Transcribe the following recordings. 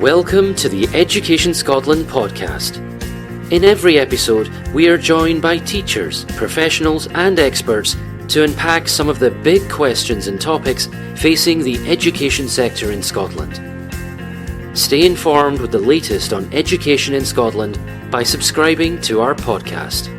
Welcome to the Education Scotland podcast. In every episode, we are joined by teachers, professionals and experts to unpack some of the big questions and topics facing the education sector in Scotland. Stay informed with the latest on education in Scotland by subscribing to our podcast.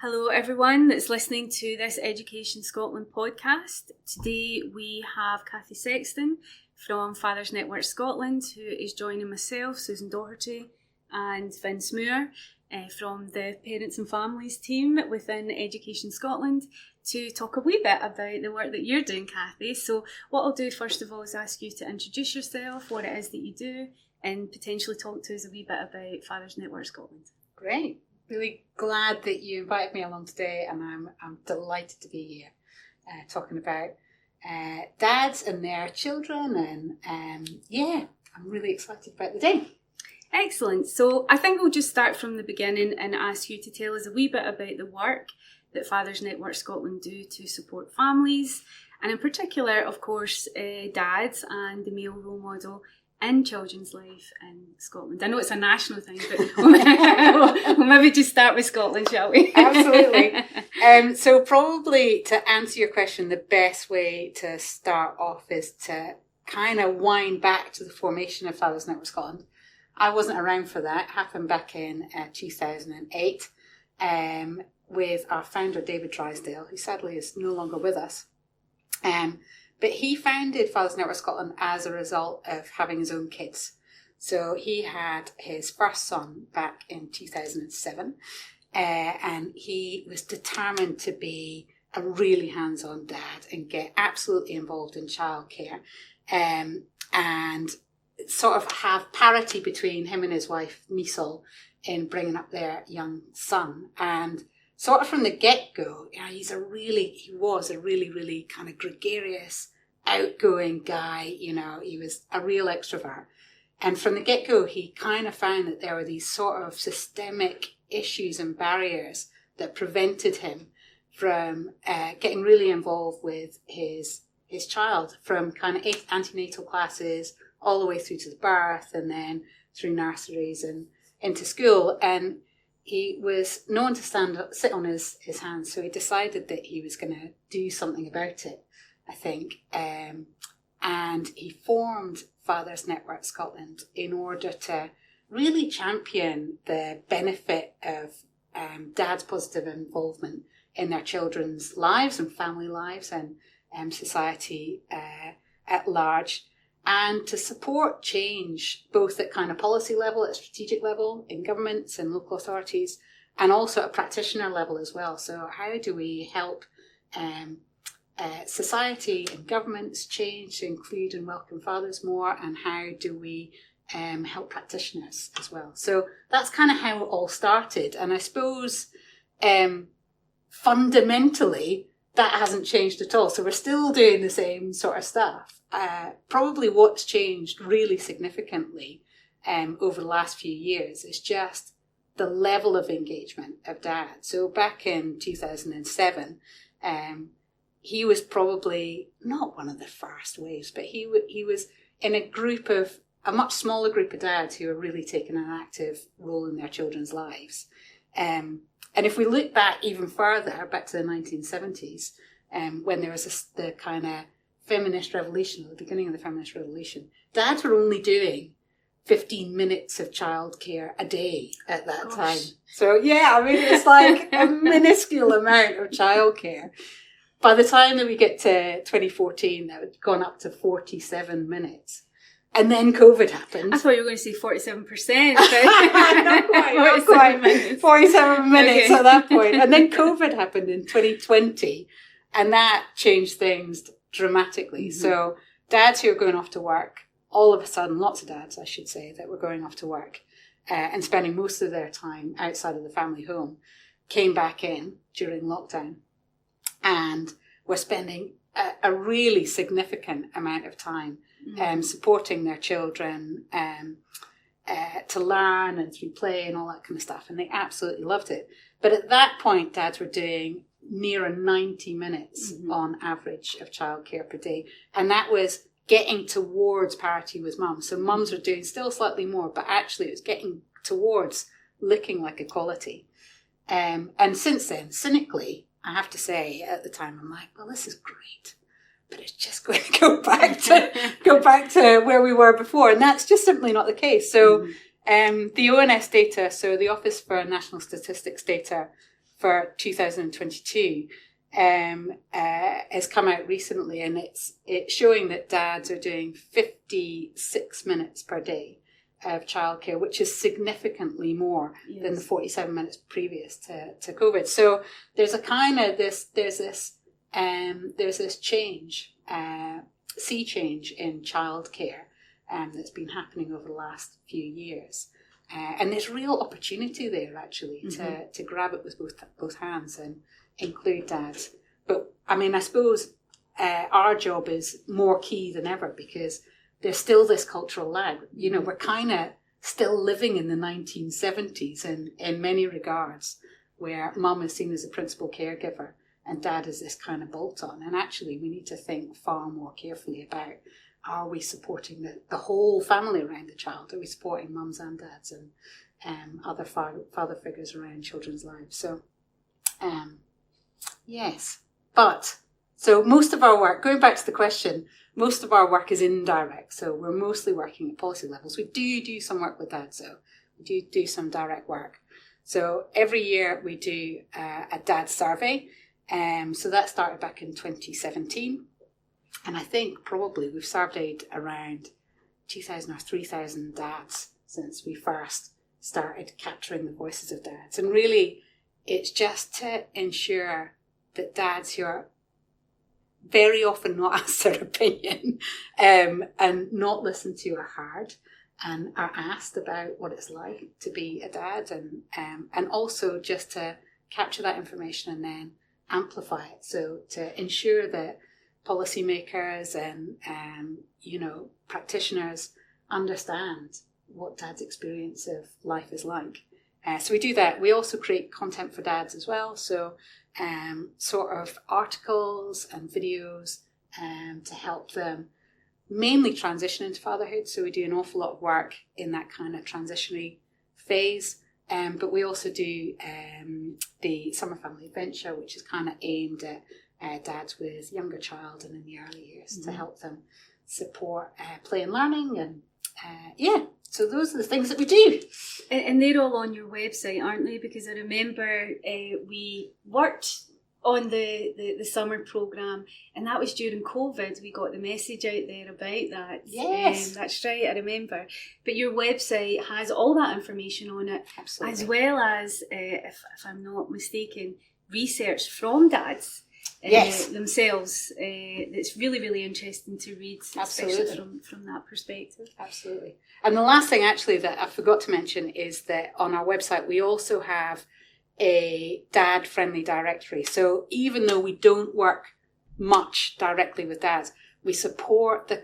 Hello everyone that's listening to this Education Scotland podcast. Today we have Cathy Sexton from Fathers Network Scotland, who is joining myself, Susan Doherty and Vince Moore from the Parents and Families team within Education Scotland to talk a wee bit about the work that you're doing, Cathy. So what I'll do first of all is ask you to introduce yourself, what it is that you do, and potentially talk to us a wee bit about Fathers Network Scotland. Great. Really glad that you invited me along today, and I'm delighted to be here talking about dads and their children, and I'm really excited about the day. Excellent. So I think we'll just start from the beginning and ask you to tell us a wee bit about the work that Fathers Network Scotland do to support families, and in particular, of course, dads and the male role model in children's life in Scotland. I know it's a national thing, but we'll maybe just start with Scotland, shall we? Absolutely. So probably to answer your question, the best way to start off is to kind of wind back to the formation of Fathers Network Scotland. I wasn't around for that. It happened back in 2008 with our founder, David Drysdale, who sadly is no longer with us. But he founded Fathers Network Scotland as a result of having his own kids. So he had his first son back in 2007, and he was determined to be a really hands-on dad and get absolutely involved in childcare, and sort of have parity between him and his wife, Misal, in bringing up their young son. And sort of from the get-go, he was a really kind of gregarious, outgoing guy. He was a real extrovert. And from the get-go, he kind of found that there were these sort of systemic issues and barriers that prevented him from getting really involved with his child, from kind of antenatal classes all the way through to the birth, and then through nurseries and into school. And he was no one to sit on his hands, so he decided that he was going to do something about it, I think. And he formed Fathers Network Scotland in order to really champion the benefit of dads' positive involvement in their children's lives and family lives and society at large, and to support change both at kind of policy level, at strategic level, in governments and local authorities, and also at practitioner level as well. So how do we help society and governments change to include and welcome fathers more, and how do we help practitioners as well? So that's kind of how it all started. And I suppose fundamentally that hasn't changed at all. So we're still doing the same sort of stuff. Probably what's changed really significantly over the last few years is just the level of engagement of dads. So back in 2007, he was probably not one of the first waves, but he was in a much smaller group of dads who were really taking an active role in their children's lives. And if we look back even further, back to the 1970s, when there was the kind of feminist revolution, at the beginning of the feminist revolution, dads were only doing 15 minutes of childcare a day at that time. So it's like a minuscule amount of childcare. By the time that we get to 2014, that had gone up to 47 minutes. And then COVID happened. I thought you were going to say 47%. Not quite. 47 minutes at that point. And then COVID happened in 2020, and that changed things dramatically. Mm-hmm. So dads who are going off to work, all of a sudden, lots of dads, I should say, that were going off to work and spending most of their time outside of the family home, came back in during lockdown and were spending a really significant amount of time supporting their children to learn and through play and all that kind of stuff. And they absolutely loved it. But at that point, dads were doing nearer 90 minutes on average of childcare per day. And that was getting towards parity with mums. So mums were doing still slightly more, but actually it was getting towards looking like equality. And since then, cynically, I have to say, at the time, I'm like, well, this is great, but it's just going to go back to where we were before. And that's just simply not the case. So the ONS data, so the Office for National Statistics data for 2022, has come out recently, and it's showing that dads are doing 56 minutes per day of childcare, which is significantly more than the 47 minutes previous to COVID. So there's a kind of there's this change, sea change in childcare that's been happening over the last few years. And there's real opportunity there, actually, to grab it with both hands and include dads. But, I mean, I suppose our job is more key than ever, because there's still this cultural lag. You know, we're kind of still living in the 1970s in many regards, where mum is seen as a principal caregiver and dad is this kind of bolt-on. And actually, we need to think far more carefully about, are we supporting the whole family around the child? Are we supporting mums and dads and other father figures around children's lives? So, yes. But, so most of our work, going back to the question, most of our work is indirect. So we're mostly working at policy levels. We do some work with dads, though. We do some direct work. So every year we do a dad survey. So that started back in 2017. And I think probably we've surveyed around 2,000 or 3,000 dads since we first started capturing the voices of dads. And really, it's just to ensure that dads who are very often not asked their opinion and not listened to are heard and are asked about what it's like to be a dad, and also just to capture that information and then amplify it. So to ensure that policymakers and practitioners understand what dad's experience of life is like. So we do that. We also create content for dads as well. So sort of articles and videos to help them mainly transition into fatherhood. So we do an awful lot of work in that kind of transitionary phase. But we also do the Summer Family Adventure, which is kind of aimed at dads with younger child and in the early years to help them support play and learning. And so those are the things that we do. And they're all on your website, aren't they? Because I remember we worked on the summer programme, and that was during COVID. We got the message out there about that. Yes. That's right, I remember. But your website has all that information on it. Absolutely. As well as, if I'm not mistaken, research from dads. Themselves. It's really, really interesting to read, especially from that perspective. Absolutely. And the last thing actually that I forgot to mention is that on our website we also have a dad-friendly directory. So even though we don't work much directly with dads, we support the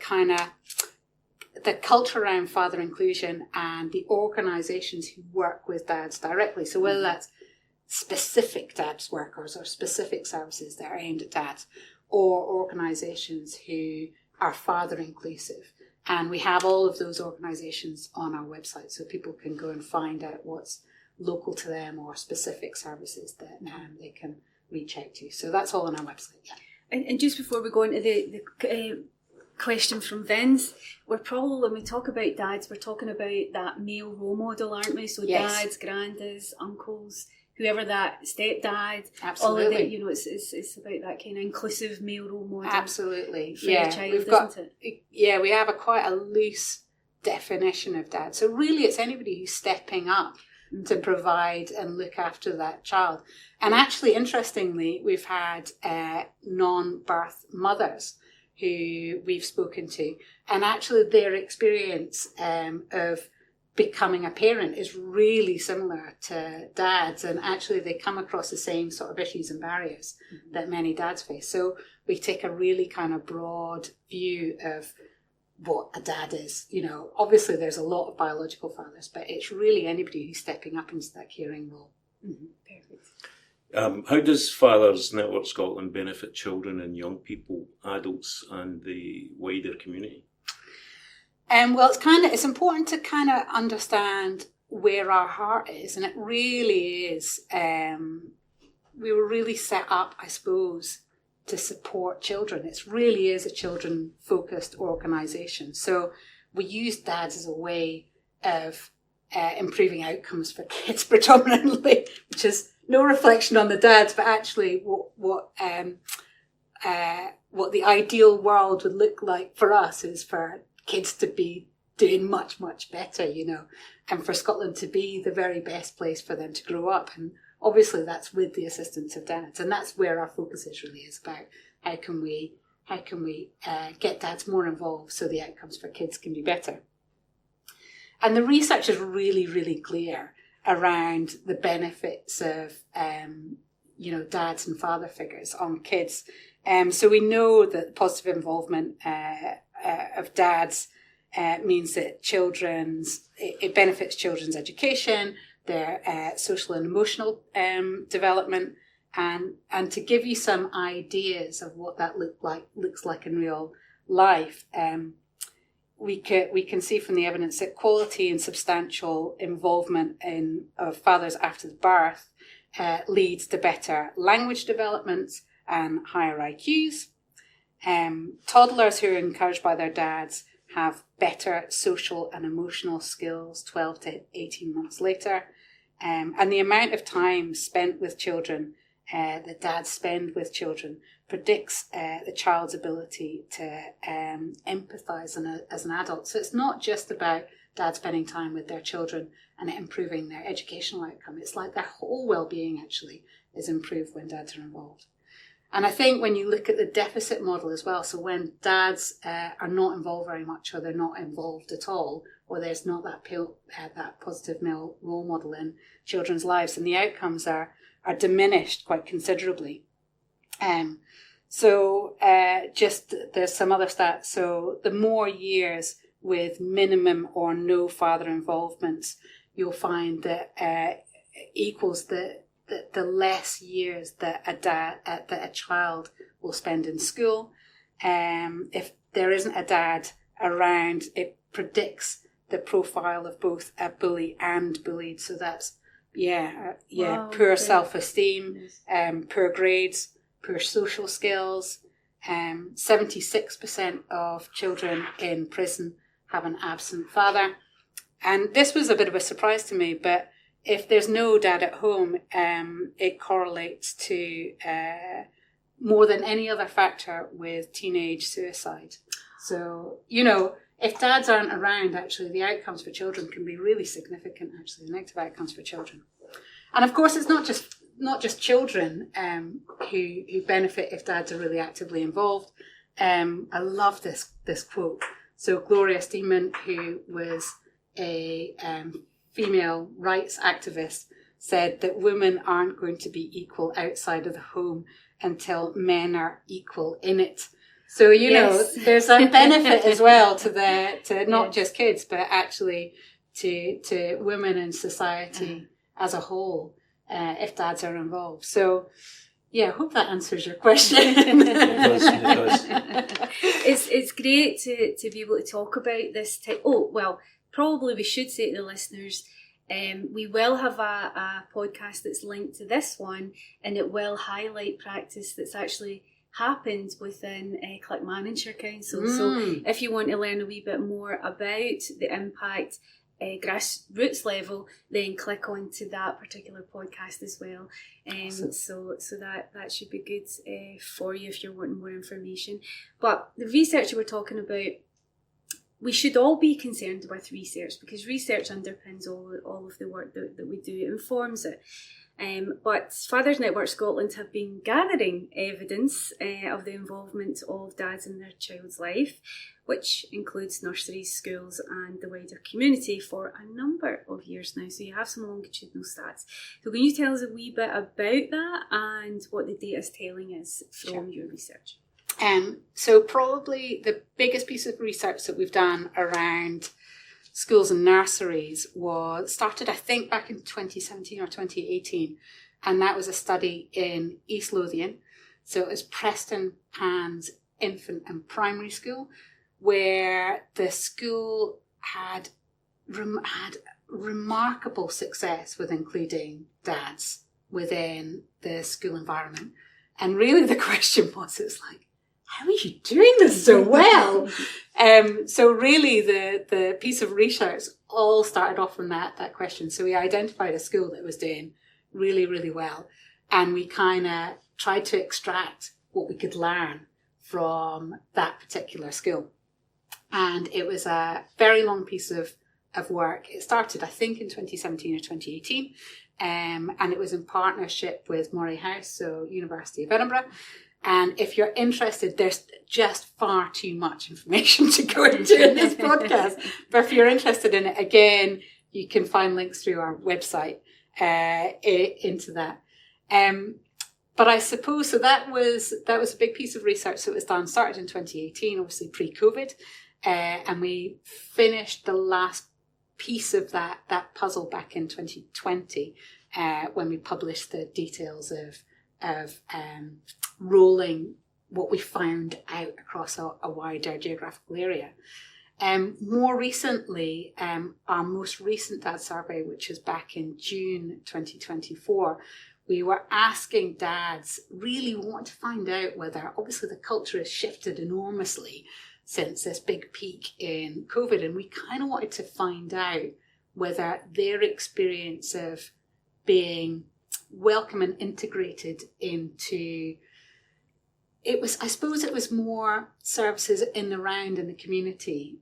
culture around father inclusion and the organisations who work with dads directly. So whether that's specific dads workers or specific services that are aimed at dads, or organisations who are father inclusive. And we have all of those organisations on our website, so people can go and find out what's local to them or specific services that they can reach out to. So that's all on our website. Yeah. And just before we go into the question from Vince, we're probably, when we talk about dads, we're talking about that male role model, aren't we? So yes. Dads, grandads, uncles, whoever that, stepdad, absolutely. All of that, it's about that kind of inclusive male role model. Absolutely, for your child, isn't it? Yeah, we have quite a loose definition of dad. So really, it's anybody who's stepping up to provide and look after that child. And actually, interestingly, we've had non-birth mothers who we've spoken to, and actually their experience of becoming a parent is really similar to dads, and actually they come across the same sort of issues and barriers that many dads face. So we take a really kind of broad view of what a dad is. You know, obviously there's a lot of biological fathers, but it's really anybody who's stepping up into that caring role. Perfect. How does Fathers Network Scotland benefit children and young people, adults, and the wider community? Well, it's important to kind of understand where our heart is, and it really is. We were really set up, I suppose, to support children. It really is a children-focused organisation. So we use dads as a way of improving outcomes for kids predominantly, which is no reflection on the dads, but actually what the ideal world would look like for us is for kids to be doing much, much better, and for Scotland to be the very best place for them to grow up. And obviously that's with the assistance of dads. And that's where our focus is about how can we get dads more involved so the outcomes for kids can be better. And the research is really, really clear around the benefits of, dads and father figures on kids. So we know that positive involvement of dads means that it benefits children's education, their social and emotional development, and to give you some ideas of what that looks like in real life, we can see from the evidence that quality and substantial involvement of fathers after the birth leads to better language development and higher IQs. Toddlers who are encouraged by their dads have better social and emotional skills 12 to 18 months later. And the amount of time spent with children that dads spend with children predicts the child's ability to empathise as an adult. So it's not just about dads spending time with their children and improving their educational outcome. It's like their whole well-being actually is improved when dads are involved. And I think when you look at the deficit model as well, so when dads are not involved very much, or they're not involved at all, or there's not that positive male role model in children's lives, and the outcomes are diminished quite considerably. Just there's some other stats. So the more years with minimum or no father involvement, you'll find that equals the less years that a child will spend in school. If there isn't a dad around, it predicts the profile of both a bully and bullied. So that's Wow, poor okay. self-esteem, Yes. poor grades, poor social skills. 76% of children in prison have an absent father. And this was a bit of a surprise to me, but if there's no dad at home, it correlates to more than any other factor with teenage suicide. So, if dads aren't around, actually, the outcomes for children can be really significant, actually, the negative outcomes for children. And of course, it's not just children who benefit if dads are really actively involved. I love this quote. So Gloria Steinem, who was a female rights activist, said that women aren't going to be equal outside of the home until men are equal in it. So, Yes. there's a benefit as well to not just kids, but actually to women in society as a whole, if dads are involved. So, I hope that answers your question. It does. It's great to be able to talk about this. Probably we should say to the listeners, we will have a podcast that's linked to this one, and it will highlight practice that's actually happened within Clackmannanshire Council. So if you want to learn a wee bit more about the impact grassroots level, then click on to that particular podcast as well. Awesome. So that should be good for you if you're wanting more information. But the research you were talking about, we should all be concerned with research, because research underpins all of the work that we do. It informs it. But Fathers Network Scotland have been gathering evidence of the involvement of dads in their child's life, which includes nurseries, schools and the wider community for a number of years now. So you have some longitudinal stats. So can you tell us a wee bit about that and what the data is telling us from your research? So probably the biggest piece of research that we've done around schools and nurseries was started, I think, back in 2017 or 2018. And that was a study in East Lothian. So it was Preston Pans Infant and Primary School, where the school had remarkable success with including dads within the school environment. And really the question was, it was like, how are you doing this so well? So really the piece of research all started off from that question. So we identified a school that was doing really, really well. And we kind of tried to extract what we could learn from that particular school. And it was a very long piece of work. It started, I think, in 2017 or 2018. And it was in partnership with Moray House, so University of Edinburgh. And if you're interested, there's just far too much information to go into in this podcast. But if you're interested in it, again, you can find links through our website into that. But I suppose, so that was a big piece of research that was done, started in 2018, obviously pre-COVID. And we finished the last piece of that puzzle back in 2020, when we published the details of rolling what we found out across a wider geographical area. More recently, our most recent dad survey, which was back in June 2024, we were asking dads, really want to find out whether, obviously the culture has shifted enormously since this big peak in COVID, and we kind of wanted to find out whether their experience of being welcome and integrated into, I suppose it was more services in the round in the community,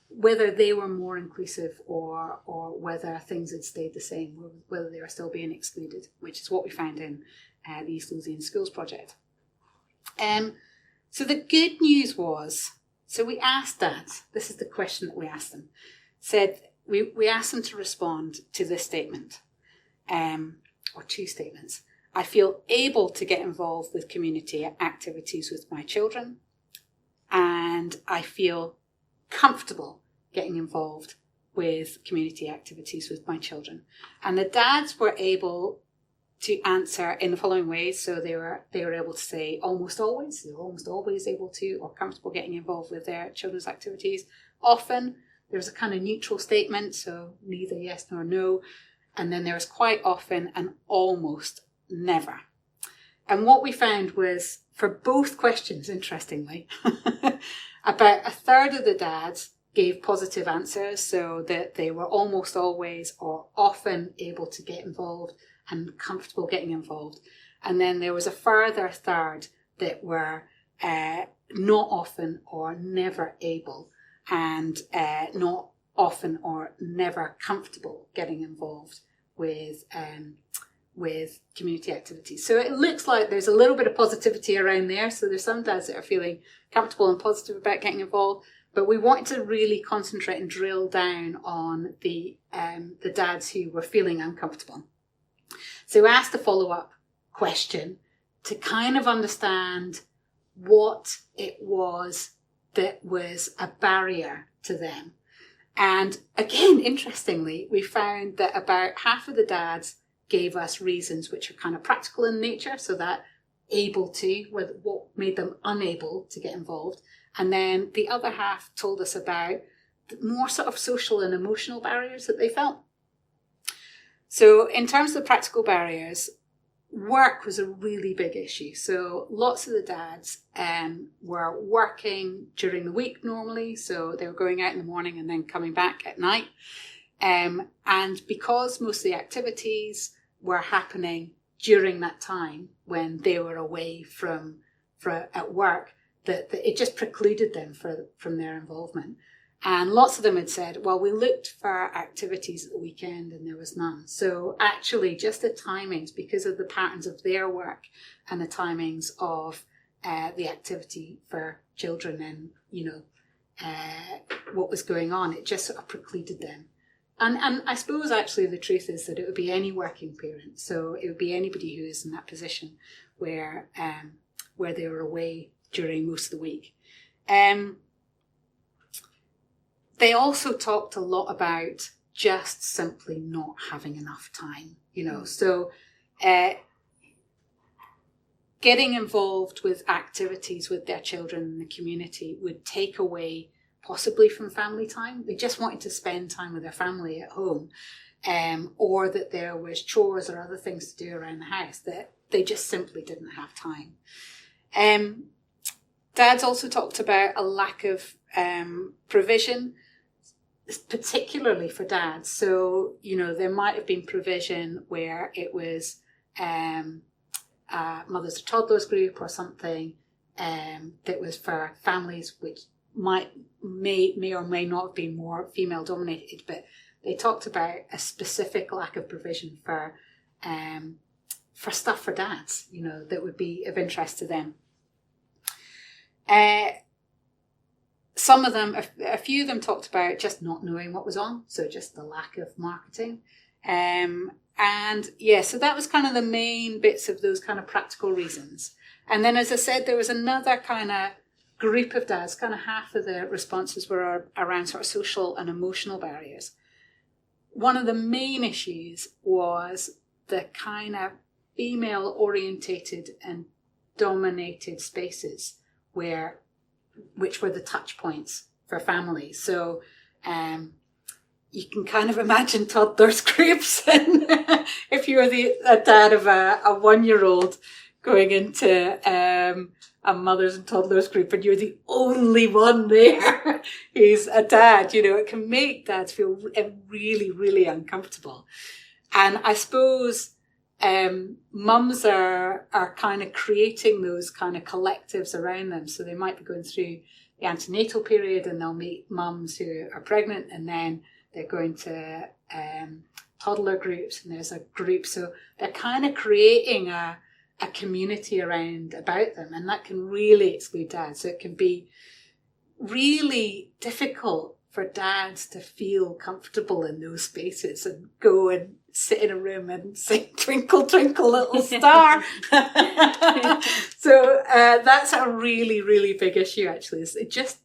whether they were more inclusive or whether things had stayed the same, whether they were still being excluded, which is what we found in the East Lothian Schools project. So the good news was, so we asked dads, this is the question that we asked them, we asked them to respond to this statement, or two statements. I feel able to get involved with community activities with my children, and I feel comfortable getting involved with community activities with my children. And the dads were able to answer in the following ways. So they were able to say almost always, they were almost always able to, or comfortable getting involved with their children's activities. Often there was a kind of neutral statement, so neither yes nor no. And then there was quite often and almost never. And what we found was, for both questions, interestingly, about a third of the dads gave positive answers, so that they were almost always or often able to get involved and comfortable getting involved. And then there was a further third that were not often or never able, and not often or never comfortable getting involved with community activities. So it looks like there's a little bit of positivity around there. So there's some dads that are feeling comfortable and positive about getting involved, but we wanted to really concentrate and drill down on the dads who were feeling uncomfortable. So we asked a follow-up question to kind of understand what it was that was a barrier to them. And again, interestingly, we found that about half of the dads gave us reasons which are kind of practical in nature, so that able to, what made them unable to get involved. And then the other half told us about more sort of social and emotional barriers that they felt. So in terms of the practical barriers, work was a really big issue. So lots of the dads were working during the week normally. So they were going out in the morning and then coming back at night. And because most of the activities were happening during that time when they were away at work, that it just precluded them from their involvement. And lots of them had said, well, we looked for activities at the weekend and there was none. So actually just the timings, because of the patterns of their work and the timings of the activity for children and, what was going on, it just sort of precluded them. And I suppose actually the truth is that it would be any working parent. So it would be anybody who is in that position where they were away during most of the week. they also talked a lot about just simply not having enough time, So getting involved with activities with their children in the community would take away possibly from family time. They just wanted to spend time with their family at home, or that there was chores or other things to do around the house that they just simply didn't have time. Dad's also talked about a lack of provision, particularly for dads. So, there might have been provision where it was mothers or toddlers group or something that was for families which may or may not have been more female dominated, but they talked about a specific lack of provision for stuff for dads, that would be of interest to them. Some of them, a few of them talked about just not knowing what was on, so just the lack of marketing. So that was kind of the main bits of those kind of practical reasons. And then, as I said, there was another kind of group of dads, kind of half of the responses were around sort of social and emotional barriers. One of the main issues was the kind of female orientated and dominated spaces which were the touch points for families. So you can kind of imagine toddlers groups, and if you're a dad of a 1-year-old going into a mothers and toddlers group and you're the only one there who's a dad, it can make dads feel really, really uncomfortable. And I suppose mums are kind of creating those kind of collectives around them. So they might be going through the antenatal period and they'll meet mums who are pregnant, and then they're going to toddler groups, and there's a group. So they're kind of creating a community about them, and that can really exclude dads. So it can be really difficult for dads to feel comfortable in those spaces and go and sit in a room and sing Twinkle, Twinkle, Little Star. So that's a really, really big issue, actually. It just,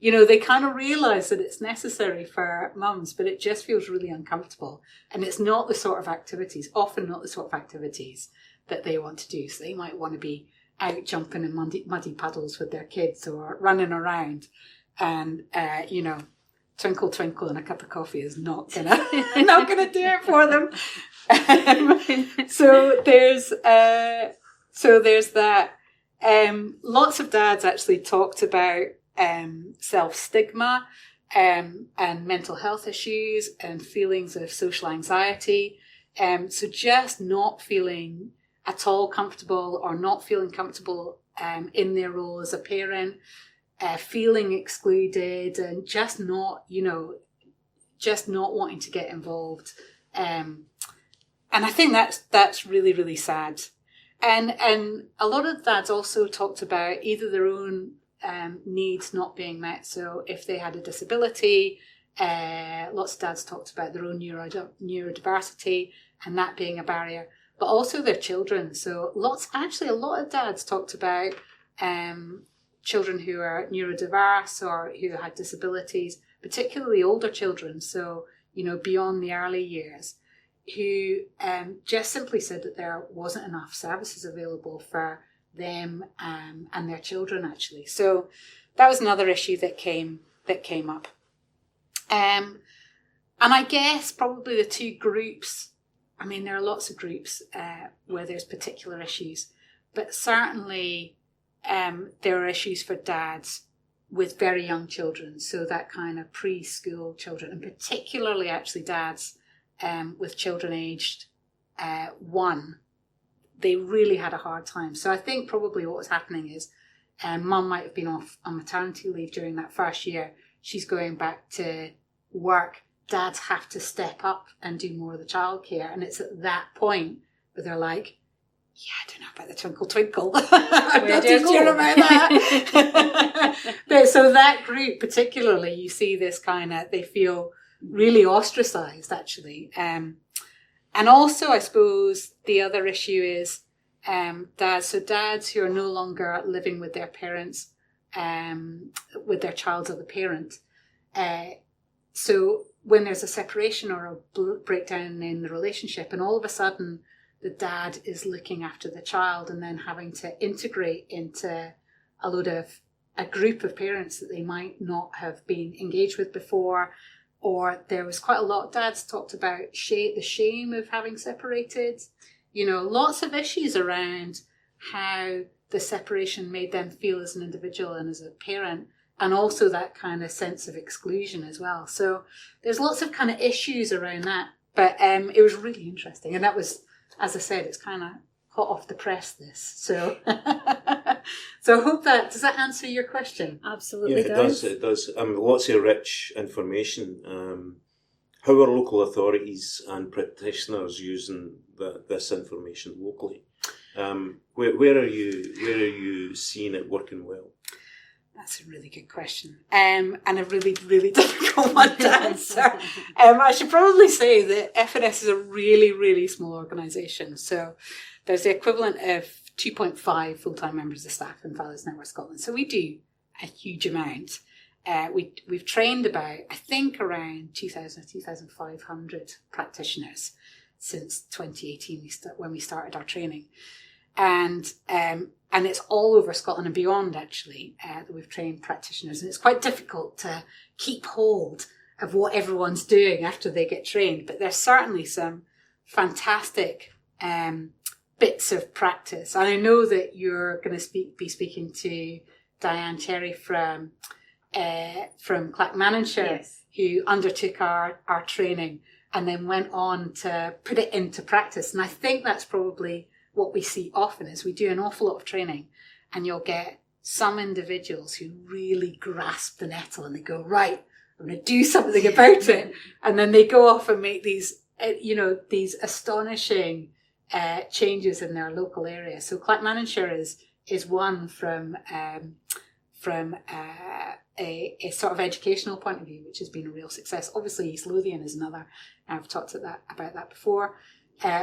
they kind of realise that it's necessary for mums, but it just feels really uncomfortable. And it's not the sort of activities, often not the sort of activities that they want to do. So they might want to be out jumping in muddy puddles with their kids or running around. And, Twinkle, twinkle, and a cup of coffee is not gonna do it for them. So there's that. Lots of dads actually talked about self-stigma and mental health issues and feelings of social anxiety. So just not feeling at all comfortable or not feeling comfortable in their role as a parent. Feeling excluded and just not wanting to get involved. And I think that's really, really sad. And a lot of dads also talked about either their own needs not being met. So if they had a disability, lots of dads talked about their own neurodiversity and that being a barrier, but also their children. So a lot of dads talked about children who are neurodiverse or who had disabilities, particularly older children, so, beyond the early years, who just simply said that there wasn't enough services available for them and their children, actually. So that was another issue that came up. And I guess probably the two groups, there are lots of groups where there's particular issues, but certainly there are issues for dads with very young children, so that kind of preschool children, and particularly actually dads with children aged 1. They really had a hard time. So I think probably what was happening is mum might have been off on maternity leave during that first year. She's going back to work. Dads have to step up and do more of the childcare, and it's at that point where they're like, yeah, I don't know about the twinkle, twinkle. I'm not too sure about that. But so that group particularly, you see this kind of, they feel really ostracised, actually. And also, I suppose, the other issue is dads. So dads who are no longer living with their parents, with their child's other parent, So when there's a separation or a breakdown in the relationship, and all of a sudden the dad is looking after the child and then having to integrate into a group of parents that they might not have been engaged with before, or there was quite a lot, dads talked about the shame of having separated, lots of issues around how the separation made them feel as an individual and as a parent, and also that kind of sense of exclusion as well. So there's lots of kind of issues around that, but it was really interesting. And that was, as I said, it's kind of hot off the press, this. So so I hope does that answer your question? Absolutely. Yeah, it does. Lots of rich information. How are local authorities and practitioners using this information locally? Where are you seeing it working well? That's a really good question, and a really, really difficult one to answer. I should probably say that FNS is a really, really small organisation. So there's the equivalent of 2.5 full-time members of staff in Fathers Network Scotland. So we do a huge amount. We've trained about, I think, around 2,000 or 2,500 practitioners since 2018 when we started our training. And it's all over Scotland and beyond, actually, that we've trained practitioners. And it's quite difficult to keep hold of what everyone's doing after they get trained. But there's certainly some fantastic bits of practice. And I know that you're going to be speaking to Diane Cherry from Clackmannanshire, yes, who undertook our training and then went on to put it into practice. And I think that's probably what we see often is we do an awful lot of training, and you'll get some individuals who really grasp the nettle and they go, right, I'm going to do something about it. And then they go off and make these astonishing changes in their local area. So Clackmannanshire is one from a sort of educational point of view, which has been a real success. Obviously, East Lothian is another. I've talked about that before.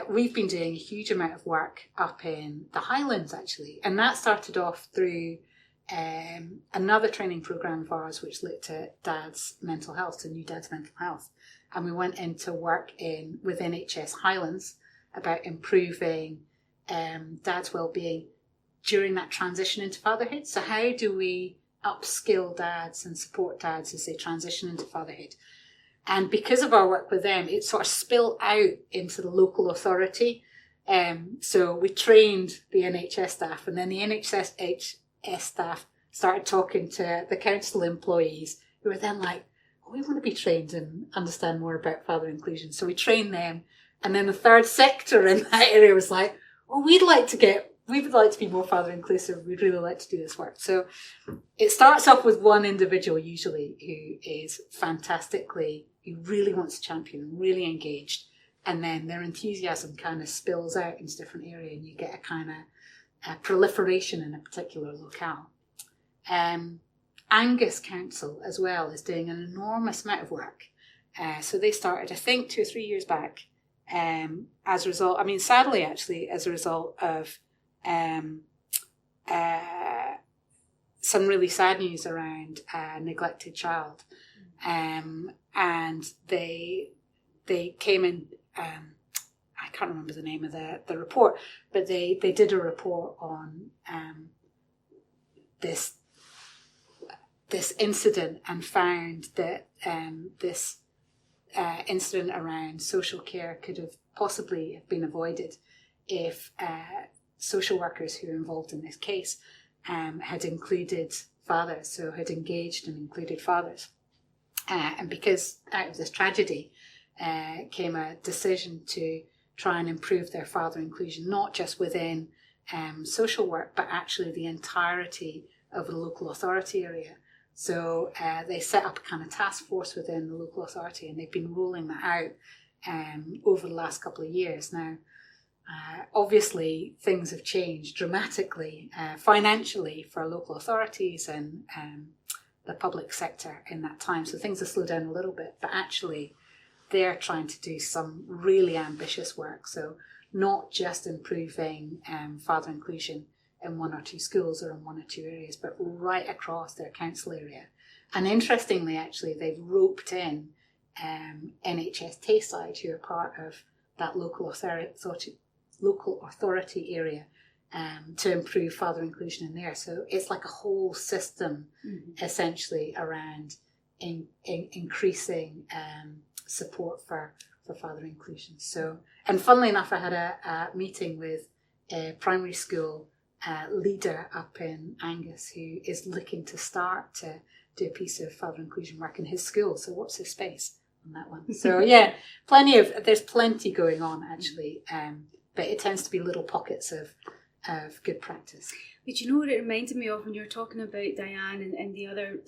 We've been doing a huge amount of work up in the Highlands, actually. And that started off through another training programme of ours, which looked at dad's mental health, so new dad's mental health. And we went into work with NHS Highlands about improving dad's well-being during that transition into fatherhood. So how do we upskill dads and support dads as they transition into fatherhood? And because of our work with them, it sort of spilled out into the local authority. So we trained the NHS staff, and then the NHS staff started talking to the council employees, who were then like, we want to be trained and understand more about father inclusion. So we trained them. And then the third sector in that area was like, we'd like to be more father inclusive. We'd really like to do this work. So it starts off with one individual usually who is who really wants to champion, really engaged. And then their enthusiasm kind of spills out into different areas, and you get a kind of proliferation in a particular locale. Angus Council as well is doing an enormous amount of work. So they started, I think, 2 or 3 years back, as a result, sadly actually, as a result of some really sad news around a neglected child. And they came in, I can't remember the name of the report, but they did a report on this incident and found that this incident around social care could have possibly been avoided if social workers who were involved in this case had included fathers, so had engaged and included fathers. And because out of this tragedy came a decision to try and improve their father inclusion, not just within social work, but actually the entirety of the local authority area. So they set up a kind of task force within the local authority, and they've been rolling that out over the last couple of years. Now, obviously, things have changed dramatically financially for local authorities and the public sector in that time. So things have slowed down a little bit, but actually they're trying to do some really ambitious work. So not just improving father inclusion in 1 or 2 schools or in 1 or 2 areas, but right across their council area. And interestingly, actually, they've roped in NHS Tayside, who are part of that local authority area, to improve father inclusion in there. So it's like a whole system, essentially, around increasing support for father inclusion. So, and funnily enough, I had a meeting with a primary school leader up in Angus who is looking to start to do a piece of father inclusion work in his school. So watch this space on that one. So yeah, there's plenty going on actually, but it tends to be little pockets of good practice. But you know what it reminded me of when you were talking about Diane and the other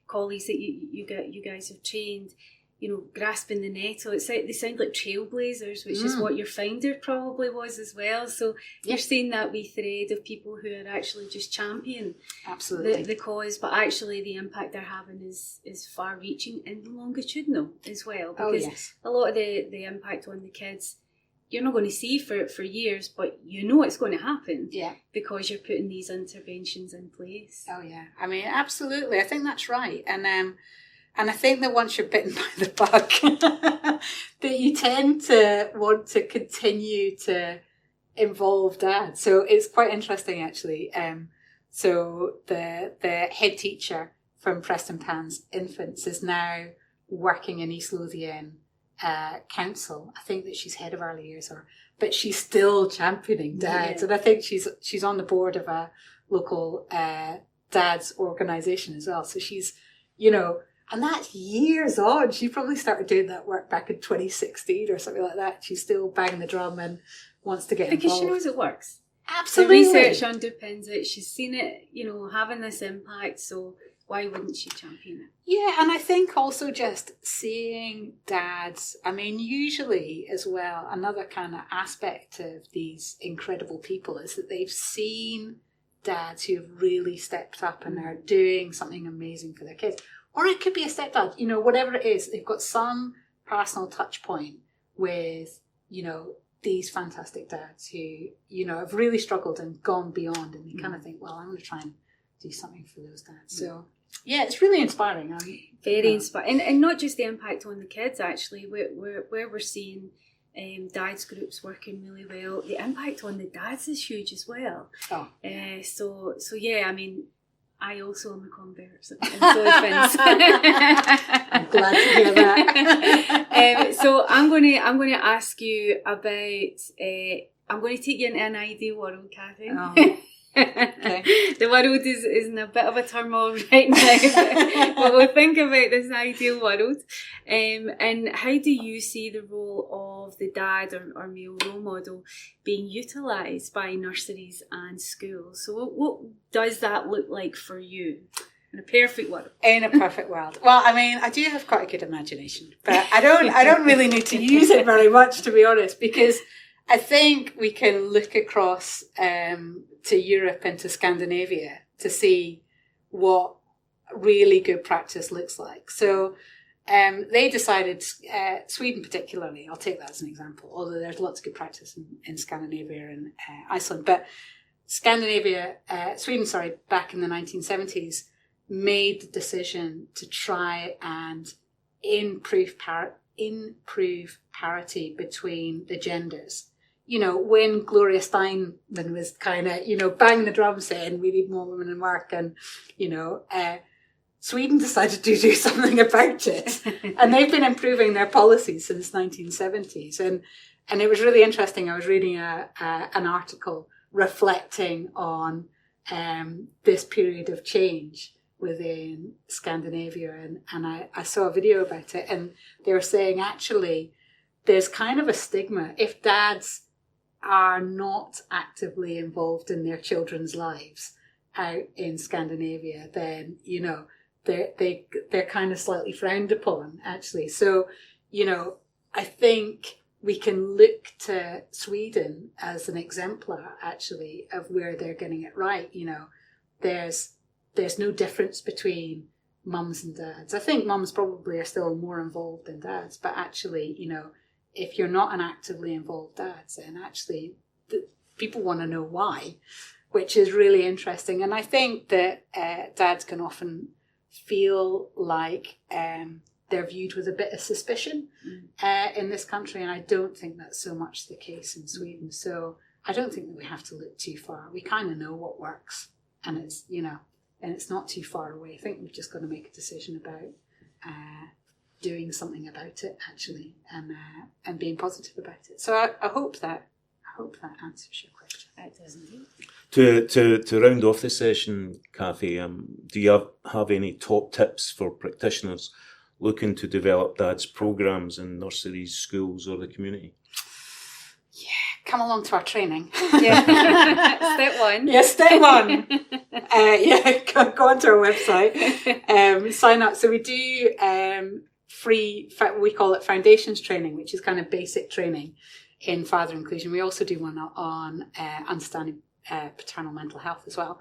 colleagues that you guys have trained, you know, grasping the nettle. They sound like trailblazers, which is what your founder probably was as well. So you're seeing that wee thread of people who are actually just championing the cause, but actually the impact they're having is far-reaching and longitudinal as well. Because a lot of the impact on the kids, you're not going to see for years, but you know it's going to happen because you're putting these interventions in place. Oh, yeah. I mean, absolutely. I think that's right. And I think that once you're bitten by the bug, that you tend to want to continue to involve dad. So it's quite interesting, actually. So the head teacher from Preston Pan's Infants is now working in East Lothian Council. I think that she's head of early years, but she's still championing dads. Yeah. And I think she's on the board of a local dads organisation as well. So she's, you know, and that's years on. She probably started doing that work back in 2016 or something like that. She's still banging the drum and wants to get involved. Because she knows it works. Absolutely. The research underpins it. She's seen it, you know, having this impact. So why wouldn't she champion it? Yeah, and I think also just seeing dads, I mean, usually as well, another kind of aspect of these incredible people is that they've seen dads who have really stepped up and are doing something amazing for their kids. Or it could be a stepdad, you know, whatever it is, they've got some personal touch point with, you know, these fantastic dads who, you know, have really struggled and gone beyond, and they kind of think, well, I'm going to try and do something for those dads. So, yeah, it's really inspiring. Very inspiring. And not just the impact on the kids, actually, where we're seeing dads groups working really well, the impact on the dads is huge as well. Oh. So yeah, I mean, I also am a convert, and so is Vince. I'm glad to hear that. So I'm going to ask you about. I'm going to take you into an ideal world, Cathy. Oh. Okay. The world is in a bit of a turmoil right now, but we'll think about this ideal world. And how do you see the role of the dad or male role model being utilised by nurseries and schools? So what does that look like for you in a perfect world? In a perfect world. Well, I mean, I do have quite a good imagination, but I don't really need to use it very much, to be honest, because I think we can look across to Europe and to Scandinavia to see what really good practice looks like. So they decided, Sweden particularly, I'll take that as an example, although there's lots of good practice in Scandinavia and Iceland, but Sweden, back in the 1970s, made the decision to try and improve parity between the genders. You know, when Gloria Steinem was kind of, you know, banging the drum saying we need more women in work, and, you know, Sweden decided to do something about it. And they've been improving their policies since 1970s. And it was really interesting. I was reading an article reflecting on this period of change within Scandinavia. And I saw a video about it, and they were saying actually there's kind of a stigma. If dads are not actively involved in their children's lives out in Scandinavia, then, you know, they're kind of slightly frowned upon, actually. So, you know, I think we can look to Sweden as an exemplar, actually, of where they're getting it right. You know, there's no difference between mums and dads. I think mums probably are still more involved than dads, but actually, you know, if you're not an actively involved dad, then actually people want to know why, which is really interesting. And I think that dads can often feel like they're viewed with a bit of suspicion in this country, and I don't think that's so much the case in Sweden. So I don't think that we have to look too far. We kind of know what works, and it's and it's not too far away. I think we've just got to make a decision about doing something about it, actually, and being positive about it. So I hope that answers your question. It does indeed. To round off the session, Cathy, do you have any top tips for practitioners looking to develop dads programs in nurseries, schools, or the community? Yeah, come along to our training. Yeah. Step one. Yeah, step one. Go onto our website, sign up. So we do free, we call it foundations training, which is kind of basic training in father inclusion. We also do one on understanding paternal mental health as well.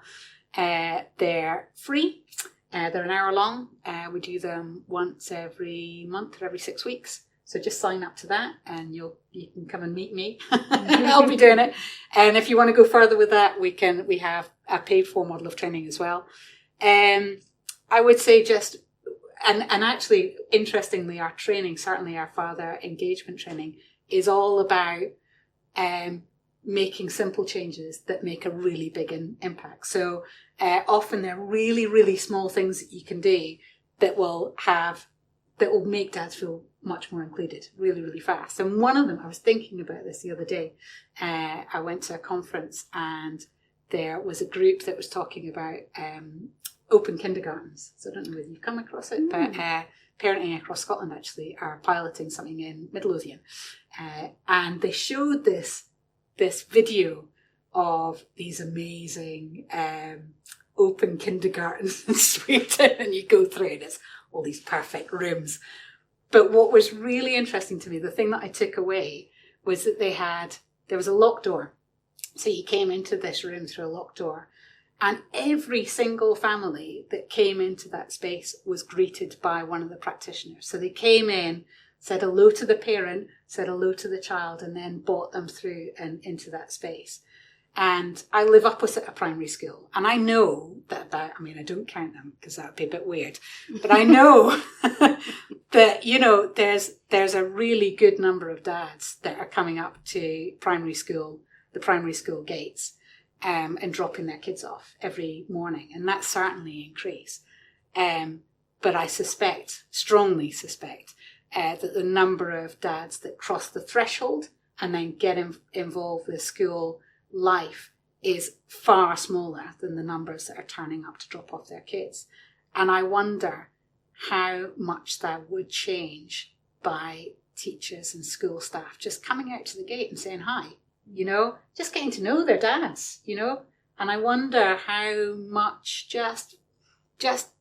They're free. They're an hour long. We do them once every month or every 6 weeks. So just sign up to that, and you can come and meet me. I'll be doing it. And if you want to go further with that, we have a paid for model of training as well. I would say and actually, interestingly, our training, certainly our father engagement training, is all about making simple changes that make a really big impact. So often they're really, really small things that you can do that will make dads feel much more included really, really fast. And one of them, I was thinking about this the other day. I went to a conference and there was a group that was talking about open kindergartens. So I don't know whether you've come across it, but Parenting Across Scotland actually are piloting something in Midlothian. And they showed this video of these amazing open kindergartens in Sweden, and you go through and it's all these perfect rooms. But what was really interesting to me, the thing that I took away, was that there was a locked door. So you came into this room through a locked door, and every single family that came into that space was greeted by one of the practitioners. So they came in, said hello to the parent, said hello to the child, and then brought them through and into that space. And I live opposite a primary school, and I know that I don't count them because that would be a bit weird, but I know that, there's a really good number of dads that are coming up to the primary school gates, and dropping their kids off every morning. And that's certainly increased. But I strongly suspect, that the number of dads that cross the threshold and then get involved with school life is far smaller than the numbers that are turning up to drop off their kids. And I wonder how much that would change by teachers and school staff just coming out to the gate and saying hi, just getting to know their dads, and I wonder how much just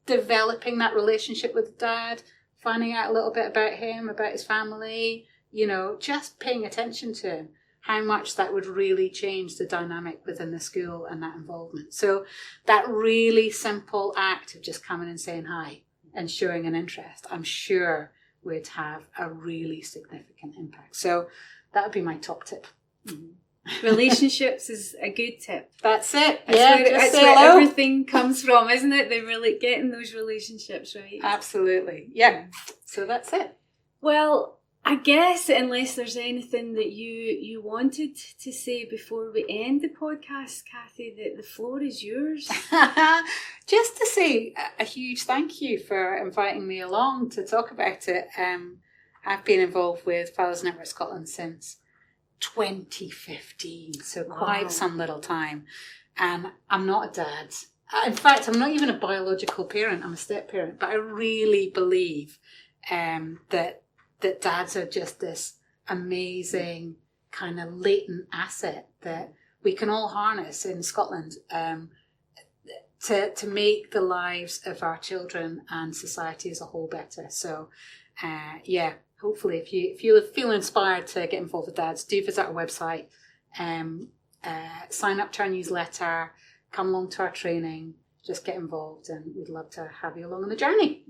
developing that relationship with dad, finding out a little bit about him, about his family, just paying attention to him, how much that would really change the dynamic within the school and that involvement. So that really simple act of just coming and saying hi and showing an interest, I'm sure would have a really significant impact. So that would be my top tip. Relationships is a good tip. That's it. That's where everything comes from, isn't it? They're really getting those relationships right. Absolutely. Yeah. So that's it. Well, I guess unless there's anything that you wanted to say before we end the podcast, Cathy, the floor is yours. Just to say a huge thank you for inviting me along to talk about it. I've been involved with Fathers Network Scotland since 2015, so quite some little time. And I'm not a dad. In fact, I'm not even a biological parent. I'm a step parent. But I really believe that dads are just this amazing kind of latent asset that we can all harness in Scotland to make the lives of our children and society as a whole better. So, hopefully, if you feel inspired to get involved with dads, do visit our website, sign up to our newsletter, come along to our training, just get involved, and we'd love to have you along on the journey.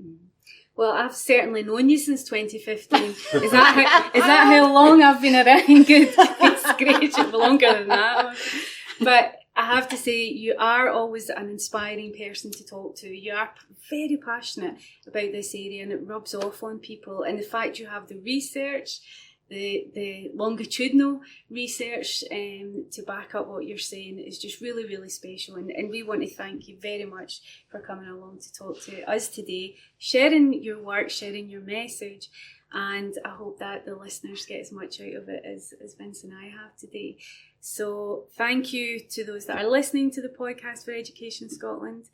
Well, I've certainly known you since 2015. Is that how long I've been around? Good, it's great, longer than that. But I have to say, you are always an inspiring person to talk to. You are very passionate about this area, and it rubs off on people. And the fact you have the research, the longitudinal research to back up what you're saying is just really, really special. And we want to thank you very much for coming along to talk to us today, sharing your work, sharing your message. And I hope that the listeners get as much out of it as Vince and I have today. So thank you to those that are listening to the podcast for Education Scotland.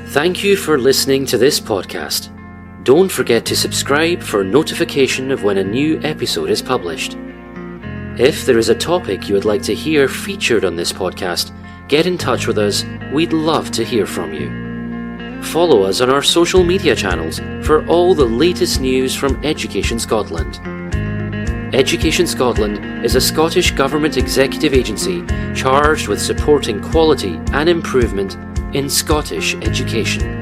Thank you for listening to this podcast. Don't forget to subscribe for notification of when a new episode is published. If there is a topic you would like to hear featured on this podcast, get in touch with us. We'd love to hear from you. Follow us on our social media channels for all the latest news from Education Scotland. Education Scotland is a Scottish Government executive agency charged with supporting quality and improvement in Scottish education.